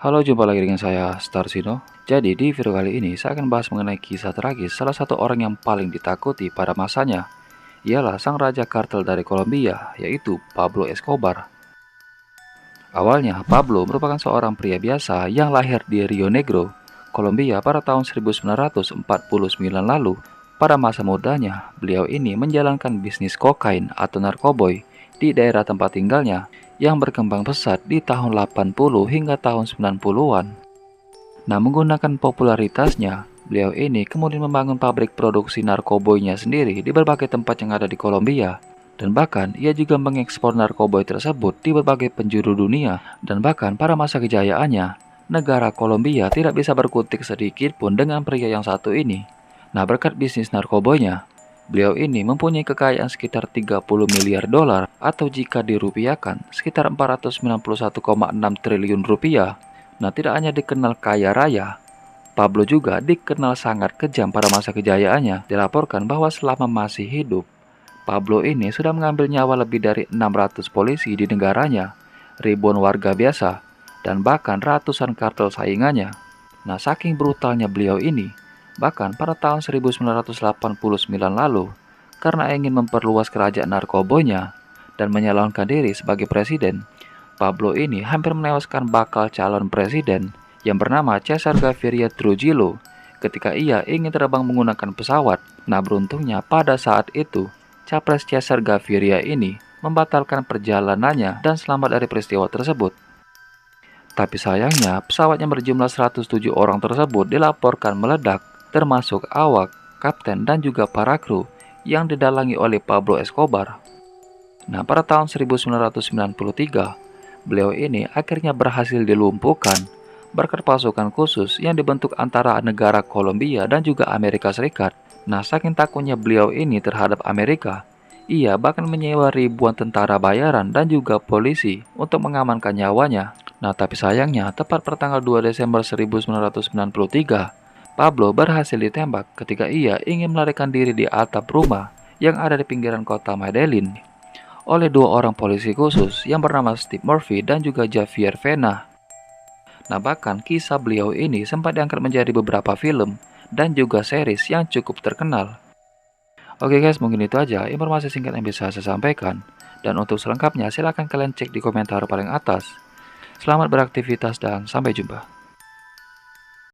Halo, jumpa lagi dengan saya, Starsino. Jadi, di video kali ini saya akan bahas mengenai kisah tragis salah satu orang yang paling ditakuti pada masanya. Ialah sang raja kartel dari Kolombia, yaitu Pablo Escobar. Awalnya, Pablo merupakan seorang pria biasa yang lahir di Rio Negro, Kolombia pada tahun 1949 lalu. Pada masa mudanya, beliau ini menjalankan bisnis kokain atau narkoboy di daerah tempat tinggalnya yang berkembang pesat di tahun 80 hingga tahun 90-an. Nah, menggunakan popularitasnya, beliau ini kemudian membangun pabrik produksi narkoboynya sendiri di berbagai tempat yang ada di Kolombia. Dan bahkan, ia juga mengekspor narkoboy tersebut di berbagai penjuru dunia. Dan bahkan pada masa kejayaannya, negara Kolombia tidak bisa berkutik sedikit pun dengan pria yang satu ini. Nah, berkat bisnis narkoboynya, beliau ini mempunyai kekayaan sekitar 30 miliar dolar atau jika dirupiahkan sekitar 491,6 triliun rupiah. Nah, tidak hanya dikenal kaya raya, Pablo juga dikenal sangat kejam pada masa kejayaannya. Dilaporkan bahwa selama masih hidup, Pablo ini sudah mengambil nyawa lebih dari 600 polisi di negaranya, ribuan warga biasa, dan bahkan ratusan kartel saingannya. Nah, saking brutalnya beliau ini, bahkan pada tahun 1989 lalu, karena ingin memperluas kerajaan narkobonya dan menyalonkan diri sebagai presiden, Pablo ini hampir menewaskan bakal calon presiden yang bernama Cesar Gaviria Trujillo ketika ia ingin terbang menggunakan pesawat. Nah, beruntungnya pada saat itu, Capres Cesar Gaviria ini membatalkan perjalanannya dan selamat dari peristiwa tersebut. Tapi sayangnya, pesawat yang berjumlah 107 orang tersebut dilaporkan meledak, termasuk awak, kapten, dan juga para kru yang didalangi oleh Pablo Escobar. Nah, pada tahun 1993, beliau ini akhirnya berhasil dilumpuhkan berkat pasukan khusus yang dibentuk antara negara Kolombia dan juga Amerika Serikat. Nah, saking takutnya beliau ini terhadap Amerika, ia bahkan menyewa ribuan tentara bayaran dan juga polisi untuk mengamankan nyawanya. Nah, tapi sayangnya tepat pertanggal 2 Desember 1993, Pablo berhasil ditembak ketika ia ingin melarikan diri di atap rumah yang ada di pinggiran kota Medellin oleh dua orang polisi khusus yang bernama Steve Murphy dan juga Javier Vena. Nah, bahkan kisah beliau ini sempat diangkat menjadi beberapa film dan juga series yang cukup terkenal. Oke guys, mungkin itu aja informasi singkat yang bisa saya sampaikan. Dan untuk selengkapnya silahkan kalian cek di komentar paling atas. Selamat beraktivitas dan sampai jumpa.